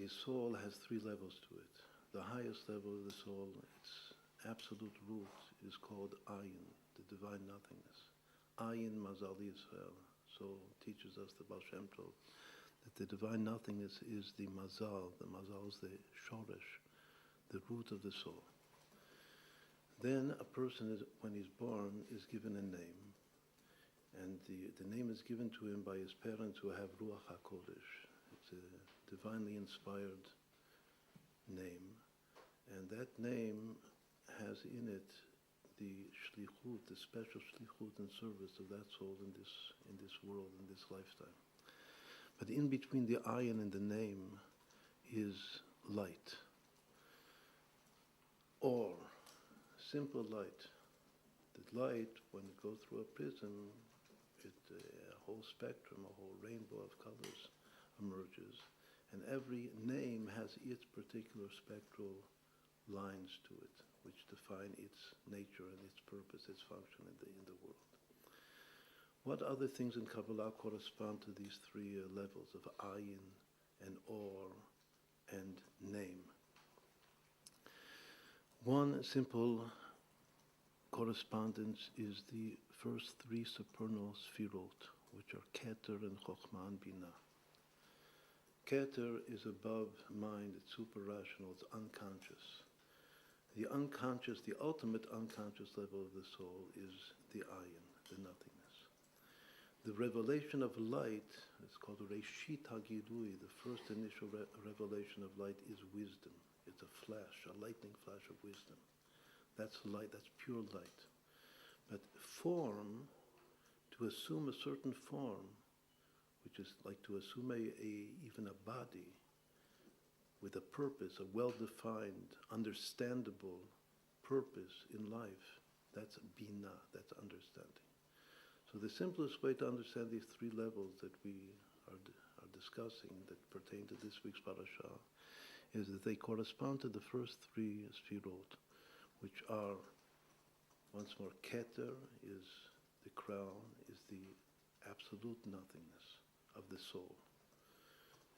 the soul has three levels to it. The highest level of the soul, its absolute root, is called Ayin, the divine nothingness. Ayin Mazal Yisrael. So teaches us the Baal Shem Tov that the divine nothingness is the Mazal. The Mazal is the Shoresh, the root of the soul. Then a person, when he's born, is given a name. And the name is given to him by his parents who have Ruach HaKodesh. It's a divinely inspired name. And that name has in it the shlichut, the special shlichut and service of that soul in this world, in this lifetime. But in between the ayin and the name is light. Or simple light. The light, when it goes through a prism, a whole spectrum, a whole rainbow of colors emerges. And every name has its particular spectral lines to it, which define its nature and its purpose, its function in the world. What other things in Kabbalah correspond to these three levels of ayin and or and name? One simple correspondence is the first three supernal sfirot, which are Keter and Chokhmah and Binah. Keter is above mind, it's super-rational, it's unconscious. The unconscious, the ultimate unconscious level of the soul is the ayin, the nothingness. The revelation of light is called Reshit HaGilui. The first initial revelation of light is wisdom. It's a flash, a lightning flash of wisdom. That's light, that's pure light. But form, to assume a certain form, which is like to assume even a body with a purpose, a well-defined, understandable purpose in life, that's bina, that's understanding. So the simplest way to understand these three levels that we are discussing that pertain to this week's parasha is that they correspond to the first three sfirot, which are, once more, Keter is the crown, is the absolute nothingness of the soul.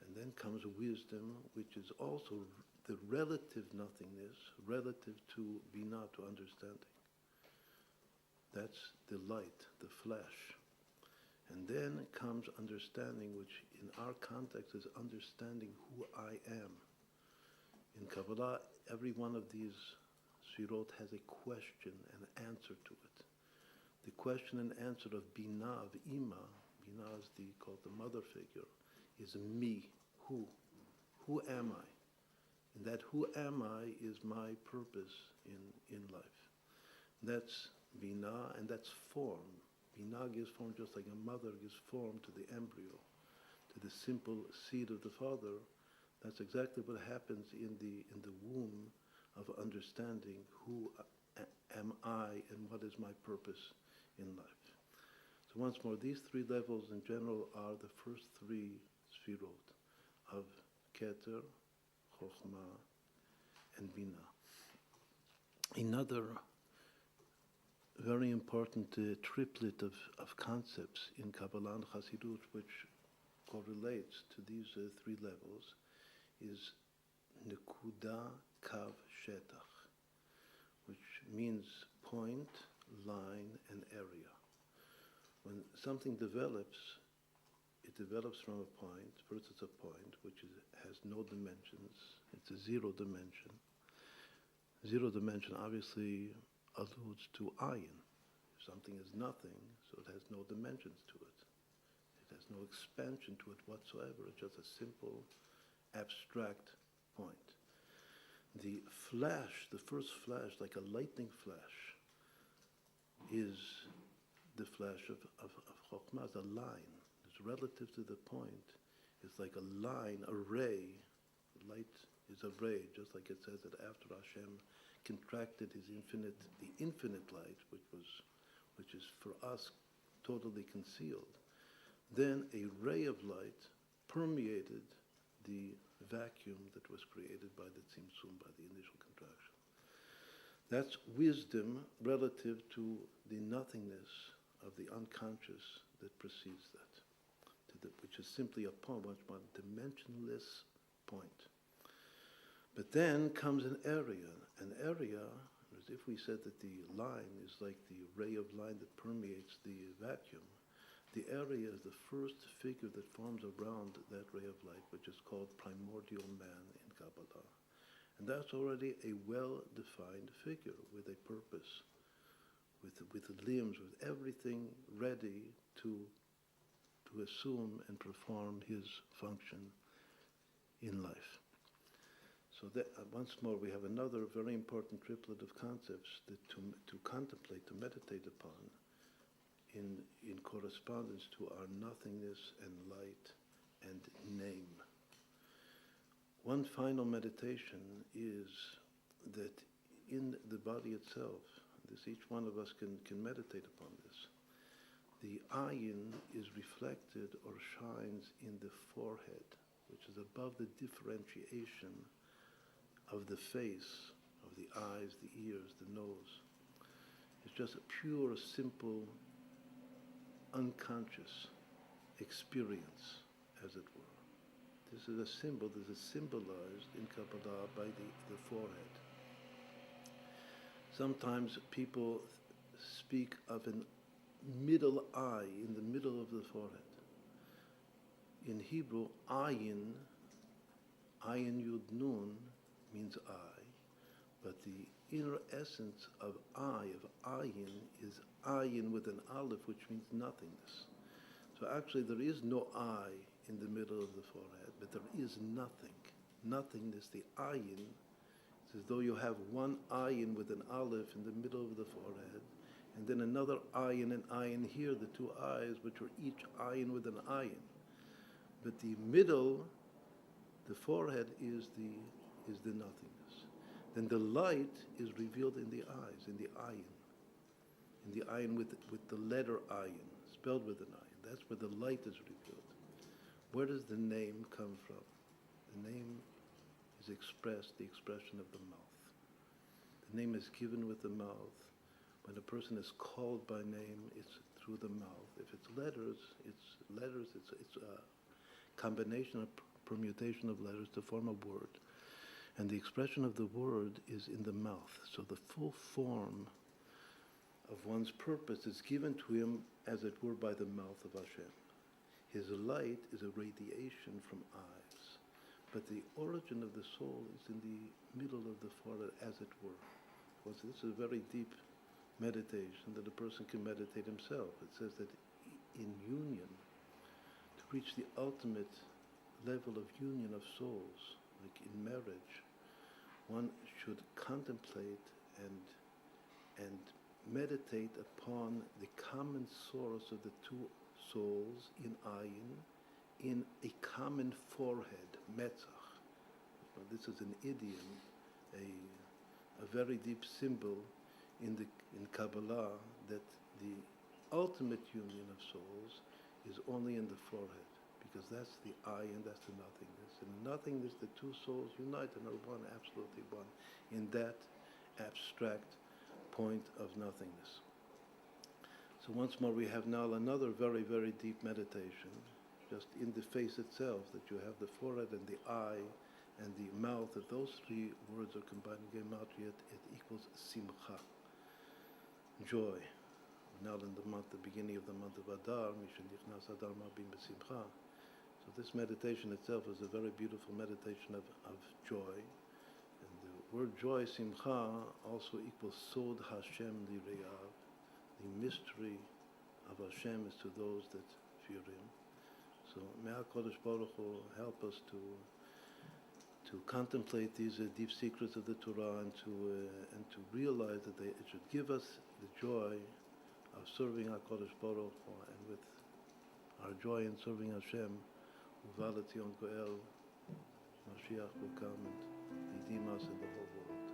And then comes wisdom, which is also the relative nothingness, relative to Binah, to understanding. That's the light, the flesh. And then comes understanding, which in our context is understanding who I am. In Kabbalah, every one of these sfirot has a question and answer to it. The question and answer of Binah, of Ima, Binah is called the mother figure, is me, who? Who am I? And that who am I is my purpose in life. That's Binah, and that's form. Binah gives form just like a mother gives form to the embryo, to the simple seed of the father. That's exactly what happens in the womb of understanding who am I and what is my purpose in life. So once more, these three levels in general are the first three sfirot of Keter, Chokhmah, and Binah. Another very important triplet of concepts in Kabbalah and Jasidut, which correlates to these three levels, is Nekuda Kav Shetach, which means point, line, and area. When something develops, it develops from a point. First it's a point, which has no dimensions. It's a zero dimension. Zero dimension obviously alludes to ayin. Something is nothing, so it has no dimensions to it. It has no expansion to it whatsoever. It's just a simple, abstract point. The flash, the first flash, like a lightning flash, is the flash of Chokhmah, the line. It's relative to the point. It's like a line, a ray. Light is a ray, just like it says that after Hashem contracted the infinite light, which is for us totally concealed, then a ray of light permeated the vacuum that was created by the tzimtzum, by the initial contraction. That's wisdom relative to the nothingness of the unconscious that precedes that, which is simply a point, one dimensionless point. But then comes an area. An area, as if we said that the line is like the ray of light that permeates the vacuum. The area is the first figure that forms around that ray of light, which is called primordial man in Kabbalah. And that's already a well-defined figure with a purpose, with limbs, with everything ready to assume and perform his function in life. So that, once more, we have another very important triplet of concepts that to contemplate, to meditate upon in correspondence to our nothingness and light and name. One final meditation is that in the body itself, each one of us can meditate upon this. The ayin is reflected or shines in the forehead, which is above the differentiation of the face, of the eyes, the ears, the nose. It's just a pure, simple, unconscious experience, as it were. This is a symbol, this is symbolized in Kabbalah by the forehead. Sometimes people speak of an middle eye in the middle of the forehead. In Hebrew, ayin yud nun, means eye, but the inner essence of eye, of ayin, is ayin with an aleph, which means nothingness. So actually there is no eye in the middle of the forehead, but there is nothing. Nothingness, the ayin, it's as though you have one ayin with an aleph in the middle of the forehead, and then another ayin here, the two eyes, which are each ayin with an ayin. But the middle, the forehead, is the nothingness. Then the light is revealed in the eyes, in the ayin with the letter ayin, spelled with an ayin. That's where the light is revealed. Where does the name come from? The name is expressed, the expression of the mouth. The name is given with the mouth. When a person is called by name, it's through the mouth. If it's letters, it's a combination, a permutation of letters to form a word. And the expression of the word is in the mouth. So the full form of one's purpose is given to him, as it were, by the mouth of Hashem. His light is a radiation from eyes. But the origin of the soul is in the middle of the forehead, as it were. Because this is a very deep meditation that a person can meditate himself. It says that in union, to reach the ultimate level of union of souls, like in marriage, one should contemplate and meditate upon the common source of the two souls in ayin, in a common forehead, metzach. This is an idiom, a very deep symbol in Kabbalah, that the ultimate union of souls is only in the forehead, because that's the ayin, that's the nothingness. And nothingness, the two souls unite and are one, absolutely one, in that abstract point of nothingness. So once more, we have now another very, very deep meditation, just in the face itself, that you have the forehead and the eye and the mouth. If those three words are combined in gematria, it equals simcha, joy. Now in the beginning of the month of Adar, Mishenichnas Adar Marbim B'Simcha. So this meditation itself is a very beautiful meditation of joy. And the word joy, simcha, also equals Sod Hashem Lireyav. The mystery of Hashem is to those that fear Him. So may HaKadosh Baruch Hu help us to contemplate these deep secrets of the Torah and to realize that it should give us the joy of serving HaKadosh Baruch Hu, and with our joy in serving Hashem, Uvalat Zion Goel, Mashiach will come and redeem us in the whole world.